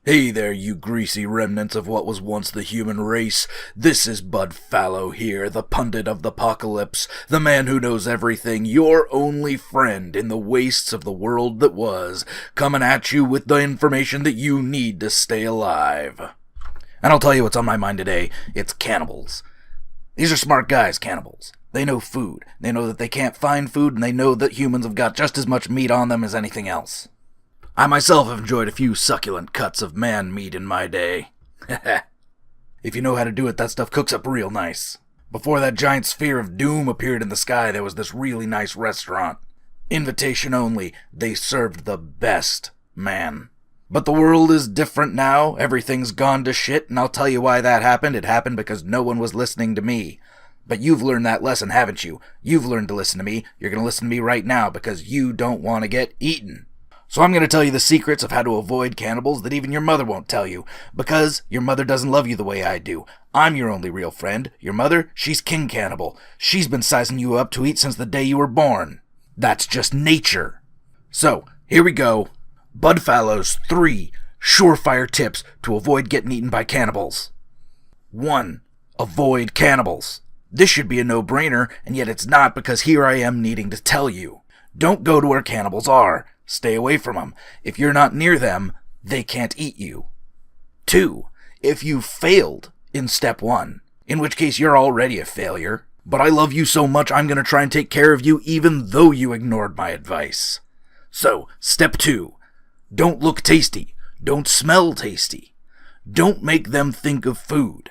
Hey there, you greasy remnants of what was once the human race. This is Bud Fallow here, the pundit of the Pocalypse, the man who knows everything, your only friend in the wastes of the world that was, coming at you with the information that you need to stay alive. And I'll tell you what's on my mind today. It's cannibals. These are smart guys, cannibals. They know food. They know that they can't find food, and they know that humans have got just as much meat on them as anything else. I myself have enjoyed a few succulent cuts of man meat in my day. If you know how to do it, that stuff cooks up real nice. Before that giant sphere of doom appeared in the sky, there was this really nice restaurant. Invitation only. They served the best man. But the world is different now. Everything's gone to shit, and I'll tell you why that happened. It happened because no one was listening to me. But you've learned that lesson, haven't you? You've learned to listen to me. You're going to listen to me right now because you don't want to get eaten. So I'm going to tell you the secrets of how to avoid cannibals that even your mother won't tell you, because your mother doesn't love you the way I do. I'm your only real friend. Your mother, she's king cannibal. She's been sizing you up to eat since the day you were born. That's just nature. So, here we go. Bud Fallow's 3 surefire tips to avoid getting eaten by cannibals. 1. Avoid cannibals. This should be a no-brainer, and yet it's not, because here I am needing to tell you. Don't go to where cannibals are. Stay away from them. If you're not near them, they can't eat you. 2. If you failed in step 1, in which case you're already a failure, but I love you so much I'm going to try and take care of you even though you ignored my advice. So, step 2. Don't look tasty. Don't smell tasty. Don't make them think of food.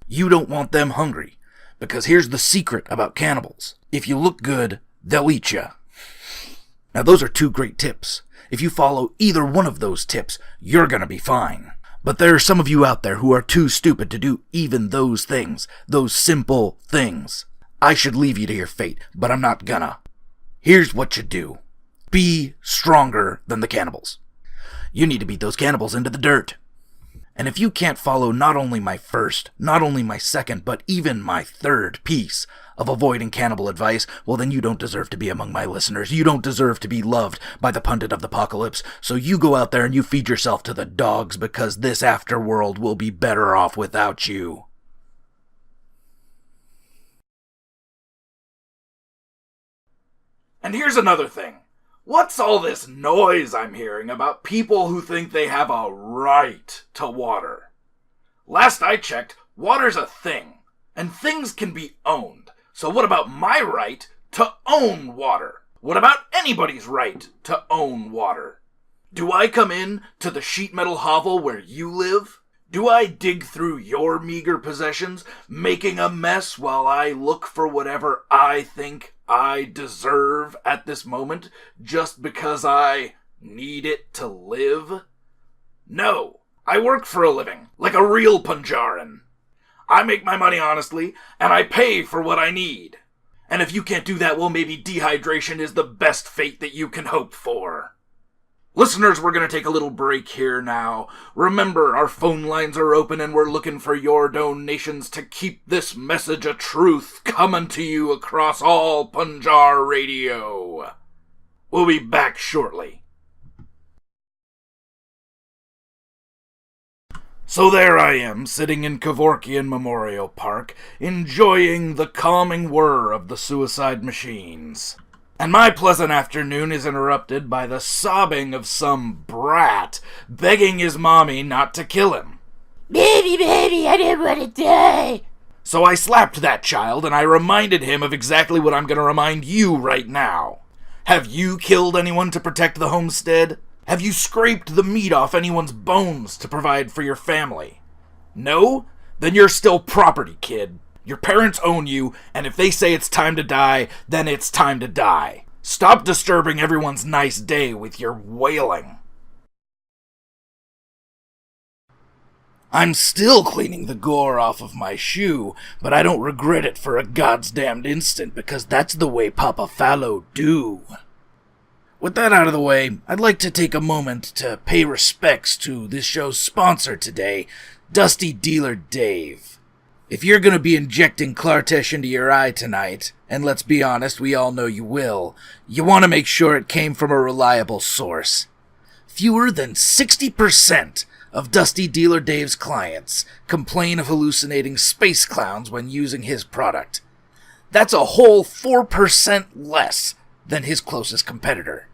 You don't want them hungry, because here's the secret about cannibals. If you look good, they'll eat you. Now those are 2 great tips. If you follow either one of those tips, you're gonna be fine. But there are some of you out there who are too stupid to do even those things, those simple things. I should leave you to your fate, but I'm not gonna. Here's what you do. Be stronger than the cannibals. You need to beat those cannibals into the dirt. And if you can't follow not only my first, not only my second, but even my 3rd piece of avoiding cannibal advice, well then you don't deserve to be among my listeners. You don't deserve to be loved by the pundit of the apocalypse. So you go out there and you feed yourself to the dogs, because this afterworld will be better off without you. And here's another thing. What's all this noise I'm hearing about people who think they have a right to water? Last I checked, water's a thing, and things can be owned. So what about my right to own water? What about anybody's right to own water? Do I come in to the sheet metal hovel where you live? Do I dig through your meager possessions, making a mess while I look for whatever I think I deserve at this moment, just because I need it to live? No, I work for a living, like a real Punjaran. I make my money honestly, and I pay for what I need. And if you can't do that, well, maybe dehydration is the best fate that you can hope for. Listeners, we're going to take a little break here now. Remember, our phone lines are open and we're looking for your donations to keep this message of truth coming to you across all Punjar radio. We'll be back shortly. So there I am, sitting in Kevorkian Memorial Park, enjoying the calming whir of the suicide machines. And my pleasant afternoon is interrupted by the sobbing of some brat begging his mommy not to kill him. Baby, I didn't want to die. So I slapped that child and I reminded him of exactly what I'm going to remind you right now. Have you killed anyone to protect the homestead? Have you scraped the meat off anyone's bones to provide for your family? No? Then you're still property, kid. Your parents own you, and if they say it's time to die, then it's time to die. Stop disturbing everyone's nice day with your wailing. I'm still cleaning the gore off of my shoe, but I don't regret it for a goddamned instant, because that's the way Papa Fallow do. With that out of the way, I'd like to take a moment to pay respects to this show's sponsor today, Dusty Dealer Dave. If you're going to be injecting Clartesh into your eye tonight, and let's be honest, we all know you will, you want to make sure it came from a reliable source. Fewer than 60% of Dusty Dealer Dave's clients complain of hallucinating space clowns when using his product. That's a whole 4% less than his closest competitor.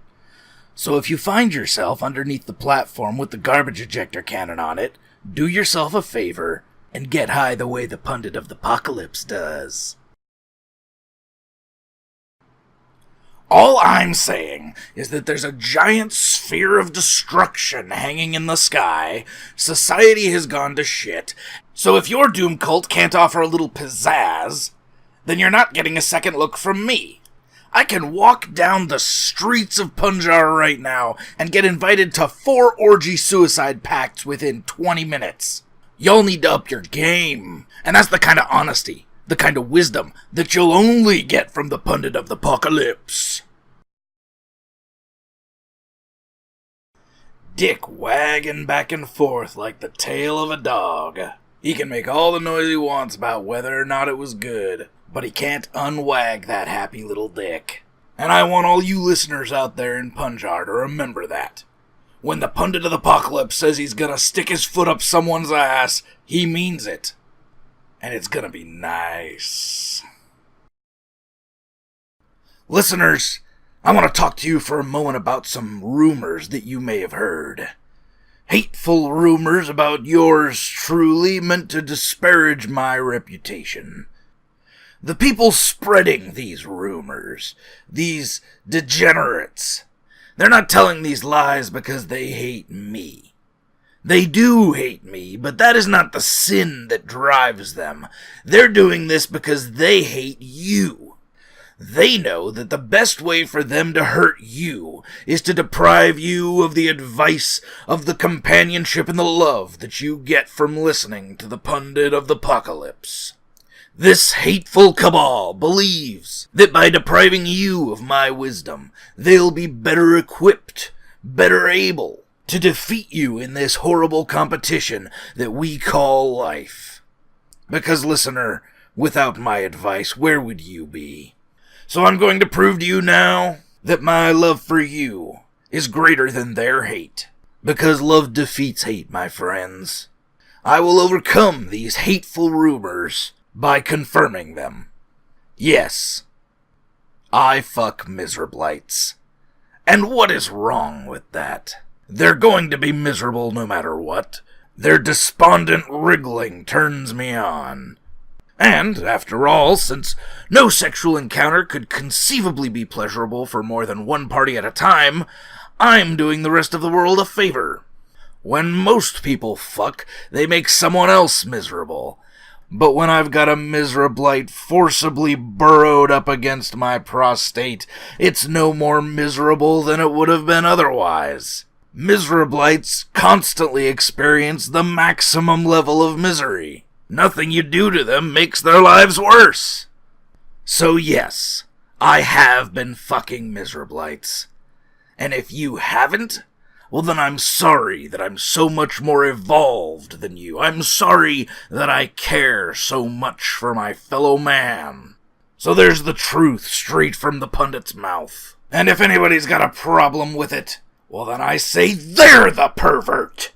So if you find yourself underneath the platform with the garbage ejector cannon on it, do yourself a favor and get high the way the Pundit of the Pocalypse does. All I'm saying is that there's a giant sphere of destruction hanging in the sky, society has gone to shit, so if your doom cult can't offer a little pizzazz, then you're not getting a second look from me. I can walk down the streets of Punjar right now and get invited to 4 orgy suicide pacts within 20 minutes. Y'all need to up your game, and that's the kind of honesty, the kind of wisdom that you'll only get from the Pundit of the Pocalypse. Dick wagging back and forth like the tail of a dog. He can make all the noise he wants about whether or not it was good, but he can't unwag that happy little dick. And I want all you listeners out there in Punjar to remember that. When the Pundit of the Apocalypse says he's gonna stick his foot up someone's ass, he means it. And it's gonna be nice. Listeners, I want to talk to you for a moment about some rumors that you may have heard. Hateful rumors about yours truly meant to disparage my reputation. The people spreading these rumors, these degenerates, they're not telling these lies because they hate me. They do hate me, but that is not the sin that drives them. They're doing this because they hate you. They know that the best way for them to hurt you is to deprive you of the advice, of the companionship and the love that you get from listening to the Pundit of the Pocalypse. This hateful cabal believes that by depriving you of my wisdom, they'll be better equipped, better able to defeat you in this horrible competition that we call life. Because, listener, without my advice, where would you be? So I'm going to prove to you now that my love for you is greater than their hate. Because love defeats hate, my friends. I will overcome these hateful rumors by confirming them. Yes, I fuck miserablites. And what is wrong with that? They're going to be miserable no matter what. Their despondent wriggling turns me on. And, after all, since no sexual encounter could conceivably be pleasurable for more than one party at a time, I'm doing the rest of the world a favor. When most people fuck, they make someone else miserable. But when I've got a miserablite forcibly burrowed up against my prostate, it's no more miserable than it would have been otherwise. Miserablites constantly experience the maximum level of misery. Nothing you do to them makes their lives worse. So yes, I have been fucking miserablites. And if you haven't, well then I'm sorry that I'm so much more evolved than you. I'm sorry that I care so much for my fellow man. So there's the truth straight from the pundit's mouth. And if anybody's got a problem with it, well then I say they're the pervert.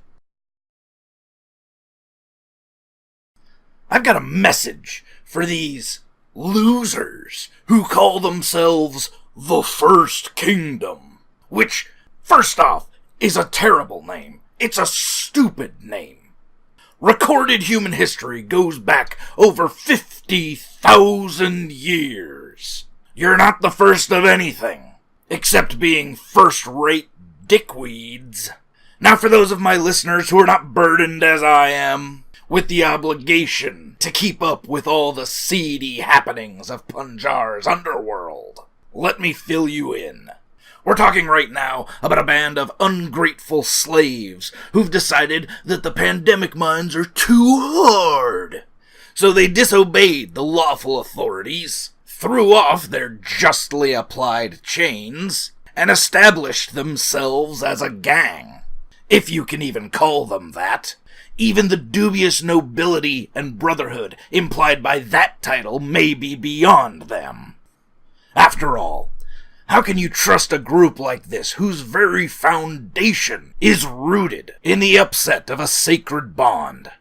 I've got a message for these losers who call themselves the First Kingdom, which, first off, is a terrible name. It's a stupid name. Recorded human history goes back over 50,000 years. You're not the first of anything, except being first-rate dickweeds. Now for those of my listeners who are not burdened as I am with the obligation to keep up with all the seedy happenings of Punjar's underworld, let me fill you in. We're talking right now about a band of ungrateful slaves who've decided that the pandemic mines are too hard. So they disobeyed the lawful authorities, threw off their justly applied chains, and established themselves as a gang. If you can even call them that. Even the dubious nobility and brotherhood implied by that title may be beyond them. After all, How can you trust a group like this whose very foundation is rooted in the upset of a sacred bond?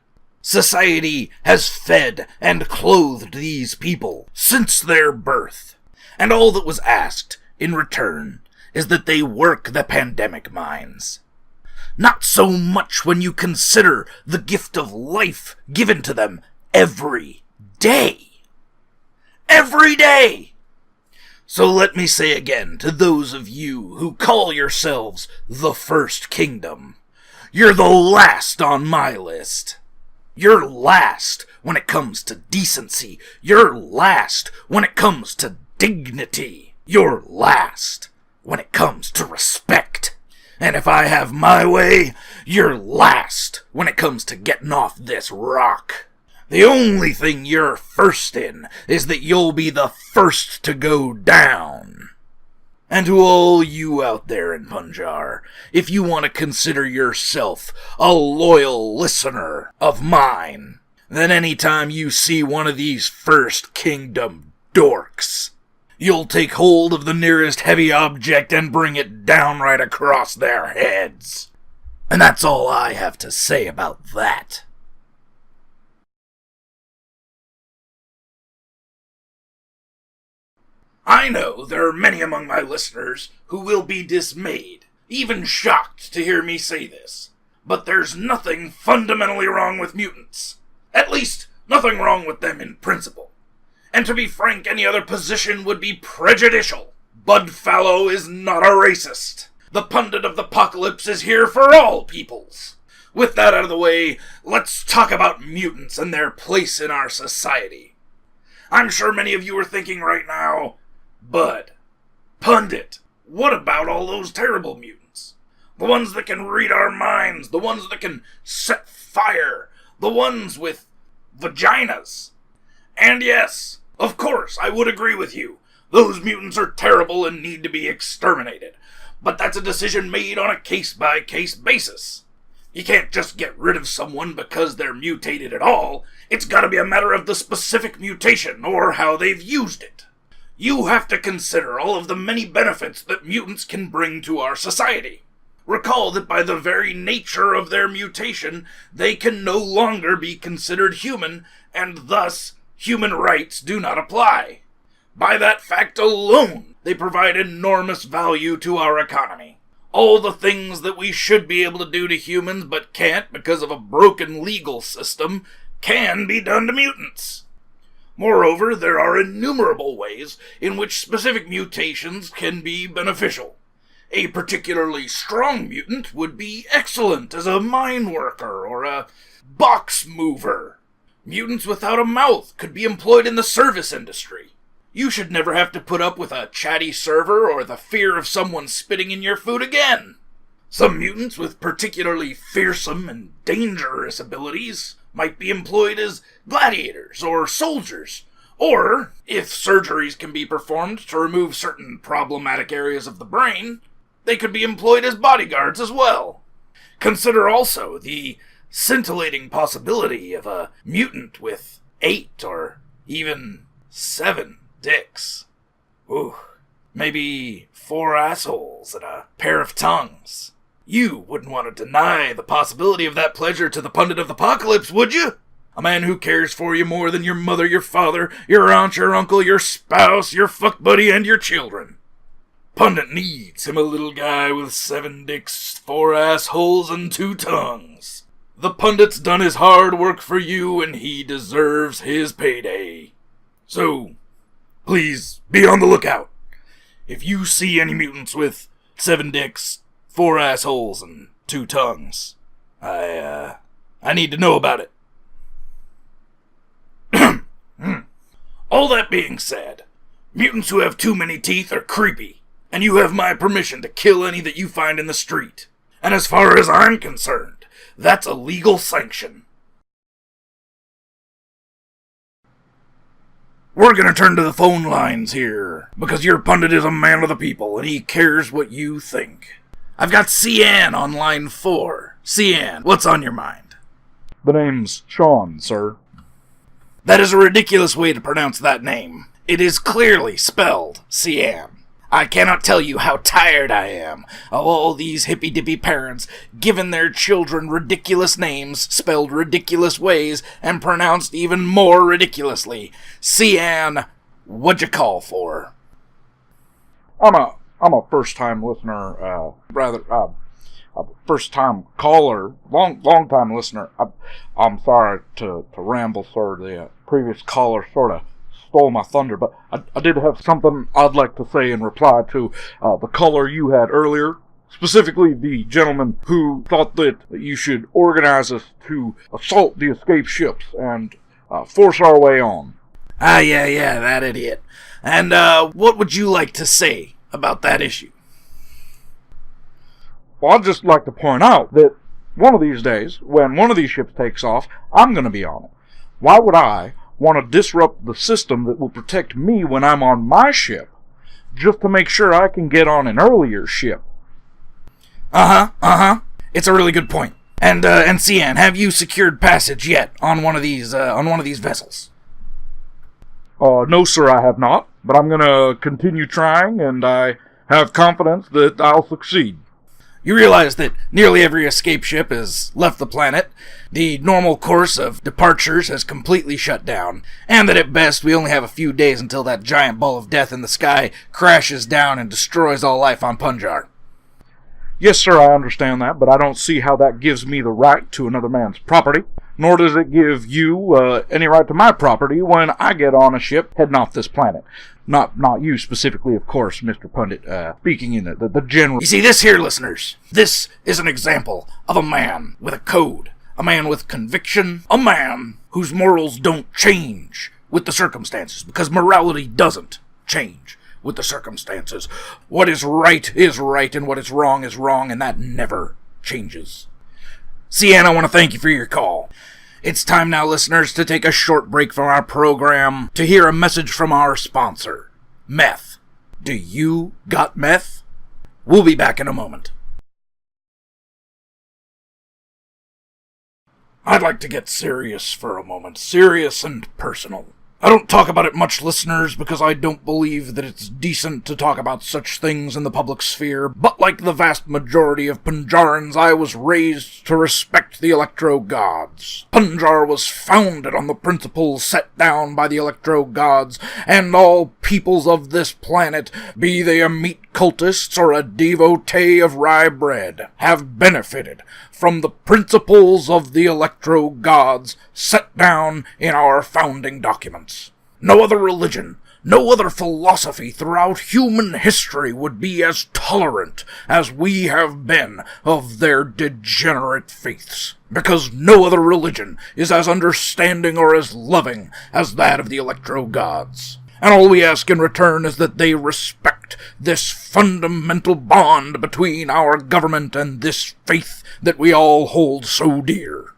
Society has fed and clothed these people since their birth, and all that was asked in return is that they work the pandemic mines. Not so much when you consider the gift of life given to them every day. Every day! So let me say again to those of you who call yourselves the First Kingdom, you're the last on my list. You're last when it comes to decency. You're last when it comes to dignity. You're last when it comes to respect. And if I have my way, you're last when it comes to getting off this rock. The only thing you're first in is that you'll be the first to go down. And to all you out there in Punjar, if you want to consider yourself a loyal listener of mine, then anytime you see one of these First Kingdom dorks, you'll take hold of the nearest heavy object and bring it down right across their heads. And that's all I have to say about that. I know there are many among my listeners who will be dismayed, even shocked to hear me say this, but there's nothing fundamentally wrong with mutants. At least, nothing wrong with them in principle. And to be frank, any other position would be prejudicial. Budfallow is not a racist. The Pundit of the Pocalypse is here for all peoples. With that out of the way, let's talk about mutants and their place in our society. I'm sure many of you are thinking right now, Bud, Pundit, what about all those terrible mutants? The ones that can read our minds, the ones that can set fire, the ones with vaginas. And yes, of course, I would agree with you. Those mutants are terrible and need to be exterminated. But that's a decision made on a case-by-case basis. You can't just get rid of someone because they're mutated at all. It's gotta be a matter of the specific mutation or how they've used it. You have to consider all of the many benefits that mutants can bring to our society. Recall that by the very nature of their mutation, they can no longer be considered human, and thus, human rights do not apply. By that fact alone, they provide enormous value to our economy. All the things that we should be able to do to humans but can't because of a broken legal system can be done to mutants. Moreover, there are innumerable ways in which specific mutations can be beneficial. A particularly strong mutant would be excellent as a mine worker or a box mover. Mutants without a mouth could be employed in the service industry. You should never have to put up with a chatty server or the fear of someone spitting in your food again. Some mutants with particularly fearsome and dangerous abilities might be employed as gladiators or soldiers, or, if surgeries can be performed to remove certain problematic areas of the brain, they could be employed as bodyguards as well. Consider also the scintillating possibility of a mutant with 8 or even 7 dicks. Ooh, maybe 4 assholes and a pair of tongues. You wouldn't want to deny the possibility of that pleasure to the Pundit of the Pocalypse, would you? A man who cares for you more than your mother, your father, your aunt, your uncle, your spouse, your fuck buddy, and your children. Pundit needs him a little guy with 7 dicks, 4 assholes, and 2 tongues. The Pundit's done his hard work for you, and he deserves his payday. So, please be on the lookout. If you see any mutants with 7 dicks, 4 assholes, and 2 tongues, I need to know about it. All that being said, mutants who have too many teeth are creepy, and you have my permission to kill any that you find in the street. And as far as I'm concerned, that's a legal sanction. We're gonna turn to the phone lines here, because your Pundit is a man of the people, and he cares what you think. I've got Cian on line 4. Cian, what's on your mind? The name's Sean, sir. That is a ridiculous way to pronounce that name. It is clearly spelled Cian. I cannot tell you how tired I am of all these hippy-dippy parents giving their children ridiculous names, spelled ridiculous ways, and pronounced even more ridiculously. Cian, what'd you call for? I'm a first-time listener, a first-time caller, long-time listener. I'm sorry to ramble, sir. The previous caller sort of stole my thunder, but I did have something I'd like to say in reply to the caller you had earlier, specifically the gentleman who thought that you should organize us to assault the escape ships and force our way on. Yeah, that idiot. And what would you like to say about that issue? Well, I'd just like to point out that one of these days, when one of these ships takes off, I'm going to be on it. Why would I want to disrupt the system that will protect me when I'm on my ship, just to make sure I can get on an earlier ship? It's a really good point. And Cian, have you secured passage yet on one of these vessels? No, sir, I have not, but I'm going to continue trying, and I have confidence that I'll succeed. You realize that nearly every escape ship has left the planet, the normal course of departures has completely shut down, and that at best we only have a few days until that giant ball of death in the sky crashes down and destroys all life on Punjar. Yes, sir, I understand that, but I don't see how that gives me the right to another man's property, nor does it give you any right to my property when I get on a ship heading off this planet. Not you specifically, of course, Mr. Pundit, speaking in the general... You see, this here, listeners, this is an example of a man with a code, a man with conviction, a man whose morals don't change with the circumstances, because morality doesn't change with the circumstances. What is right, and what is wrong, and that never changes. Cian, I want to thank you for your call. It's time now, listeners, to take a short break from our program to hear a message from our sponsor, Meth. Do you got meth? We'll be back in a moment. I'd like to get serious for a moment, serious and personal. I don't talk about it much, listeners, because I don't believe that it's decent to talk about such things in the public sphere, but like the vast majority of Punjarans, I was raised to respect the electro-gods. Punjar was founded on the principles set down by the electro-gods, and all peoples of this planet, be they a meat cultists or a devotee of rye bread, have benefited from the principles of the electro-gods set down in our founding documents. No other religion, no other philosophy throughout human history would be as tolerant as we have been of their degenerate faiths, because no other religion is as understanding or as loving as that of the electro-gods. And all we ask in return is that they respect this fundamental bond between our government and this faith that we all hold so dear.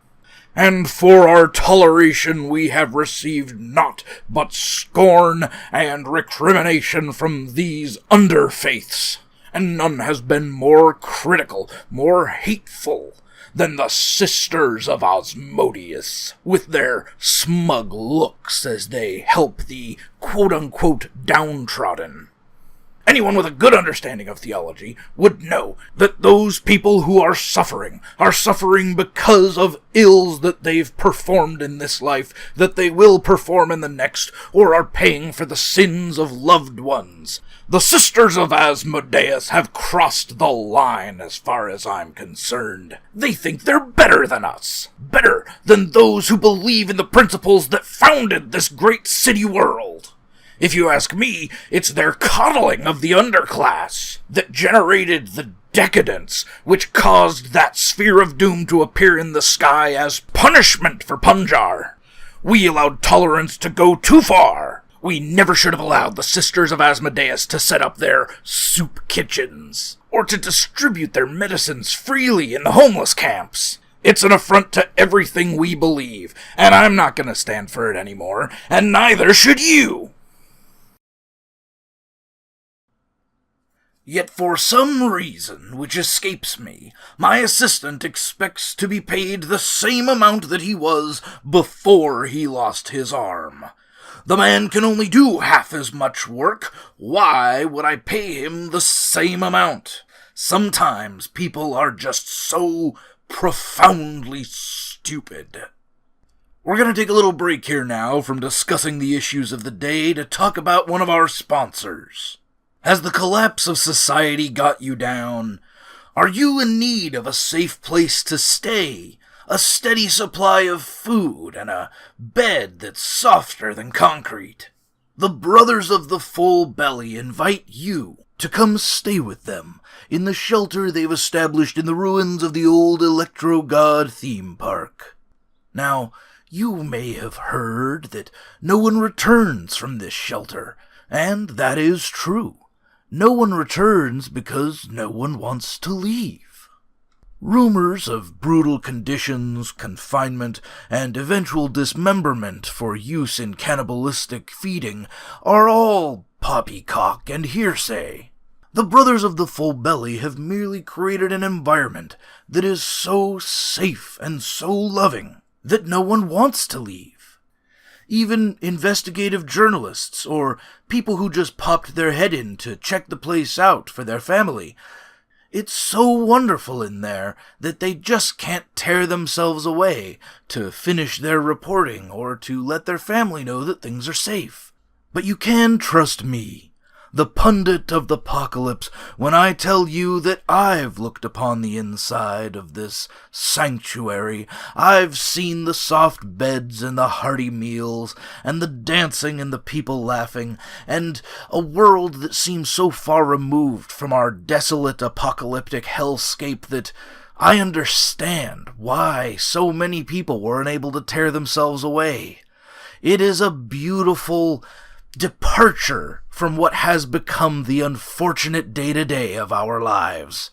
And for our toleration we have received naught but scorn and recrimination from these under-faiths, and none has been more critical, more hateful, than the Sisters of Asmodeus, with their smug looks as they help the quote-unquote downtrodden. Anyone with a good understanding of theology would know that those people who are suffering because of ills that they've performed in this life, that they will perform in the next, or are paying for the sins of loved ones. The Sisters of Asmodeus have crossed the line as far as I'm concerned. They think they're better than us, better than those who believe in the principles that founded this great city world. If you ask me, it's their coddling of the underclass that generated the decadence which caused that sphere of doom to appear in the sky as punishment for Punjar. We allowed tolerance to go too far. We never should have allowed the Sisters of Asmodeus to set up their soup kitchens, or to distribute their medicines freely in the homeless camps. It's an affront to everything we believe, and I'm not going to stand for it anymore, and neither should you. Yet for some reason which escapes me, my assistant expects to be paid the same amount that he was before he lost his arm. The man can only do half as much work. Why would I pay him the same amount? Sometimes people are just so profoundly stupid. We're going to take a little break here now from discussing the issues of the day to talk about one of our sponsors. Has the collapse of society got you down? Are you in need of a safe place to stay, a steady supply of food, and a bed that's softer than concrete? The Brothers of the Full Belly invite you to come stay with them in the shelter they've established in the ruins of the old Electro God theme park. Now, you may have heard that no one returns from this shelter, and that is true. No one returns because no one wants to leave. Rumors of brutal conditions, confinement, and eventual dismemberment for use in cannibalistic feeding are all poppycock and hearsay. The Brothers of the Full Belly have merely created an environment that is so safe and so loving that no one wants to leave. Even investigative journalists or people who just popped their head in to check the place out for their family. It's so wonderful in there that they just can't tear themselves away to finish their reporting or to let their family know that things are safe. But you can trust me, the Pundit of the Pocalypse, when I tell you that I've looked upon the inside of this sanctuary. I've seen the soft beds and the hearty meals, and the dancing and the people laughing, and a world that seems so far removed from our desolate apocalyptic hellscape that I understand why so many people were unable to tear themselves away. It is a beautiful departure from what has become the unfortunate day-to-day of our lives.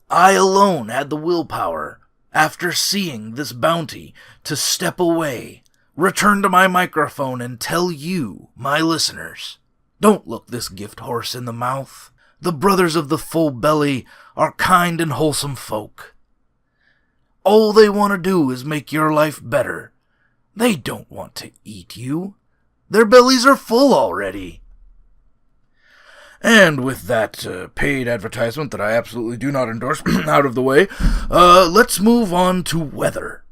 I alone had the willpower, after seeing this bounty, to step away, return to my microphone, and tell you, my listeners, don't look this gift horse in the mouth. The Brothers of the Full Belly are kind and wholesome folk. All they want to do is make your life better. They don't want to eat you. Their bellies are full already. And with that paid advertisement that I absolutely do not endorse out of the way, let's move on to weather.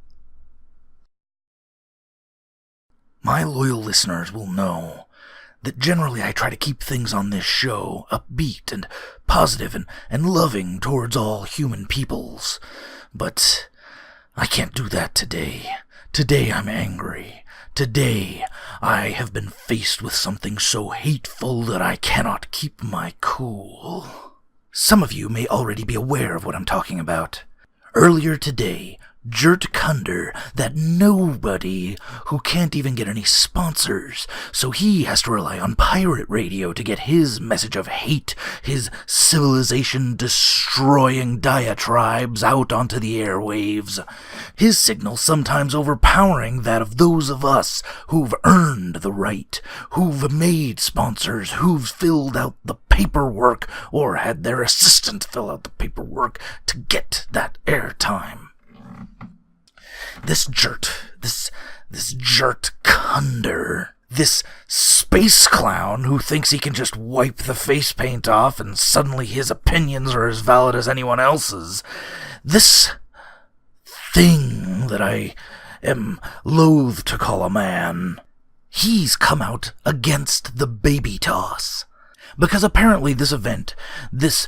My loyal listeners will know that generally I try to keep things on this show upbeat and positive and loving towards all human peoples. But I can't do that today. Today I'm angry. Today, I have been faced with something so hateful that I cannot keep my cool. Some of you may already be aware of what I'm talking about. Earlier today, Gert Kunder, that nobody who can't even get any sponsors, so he has to rely on pirate radio to get his message of hate, his civilization-destroying diatribes out onto the airwaves. His signal sometimes overpowering that of those of us who've earned the right, who've made sponsors, who've filled out the paperwork, or had their assistant fill out the paperwork to get that airtime. This Gert Kunder, this space clown who thinks he can just wipe the face paint off and suddenly his opinions are as valid as anyone else's, this thing that I am loath to call a man, he's come out against the baby toss. Because apparently this event, this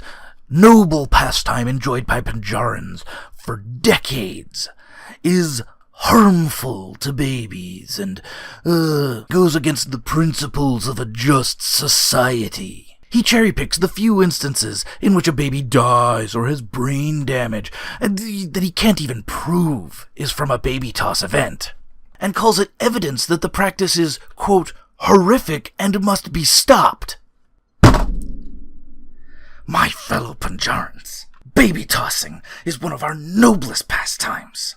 noble pastime enjoyed by Punjarans for decades, is harmful to babies and goes against the principles of a just society. He cherry-picks the few instances in which a baby dies or has brain damage and that he can't even prove is from a baby toss event, and calls it evidence that the practice is, quote, horrific and must be stopped. My fellow Punjarans, baby tossing is one of our noblest pastimes.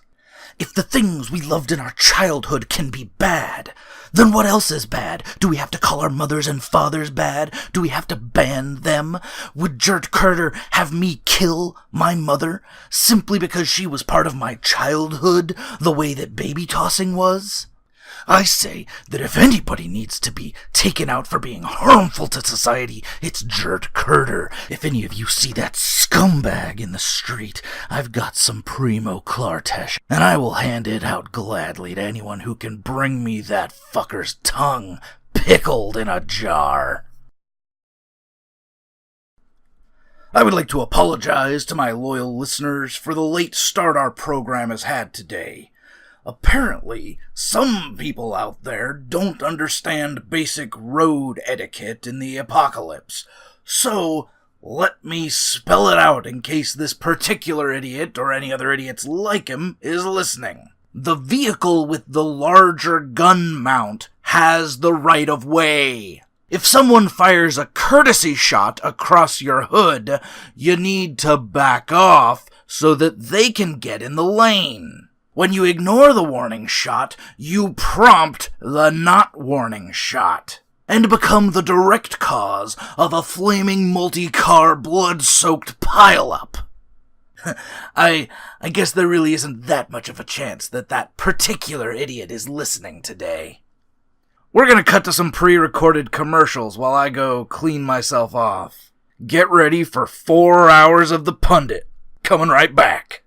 If the things we loved in our childhood can be bad, then what else is bad? Do we have to call our mothers and fathers bad? Do we have to ban them? Would Gert Carter have me kill my mother simply because she was part of my childhood, the way that baby tossing was? I say that if anybody needs to be taken out for being harmful to society, it's Gert Curder. If any of you see that scumbag in the street, I've got some primo Klartesh, and I will hand it out gladly to anyone who can bring me that fucker's tongue pickled in a jar. I would like to apologize to my loyal listeners for the late start our program has had today. Apparently, some people out there don't understand basic road etiquette in the apocalypse, so let me spell it out in case this particular idiot, or any other idiots like him, is listening. The vehicle with the larger gun mount has the right of way. If someone fires a courtesy shot across your hood, you need to back off so that they can get in the lane. When you ignore the warning shot, you prompt the not warning shot, and become the direct cause of a flaming multi-car blood-soaked pile-up. I guess there really isn't that much of a chance that that particular idiot is listening today. We're gonna cut to some pre-recorded commercials while I go clean myself off. Get ready for 4 hours of the Pundit. Coming right back.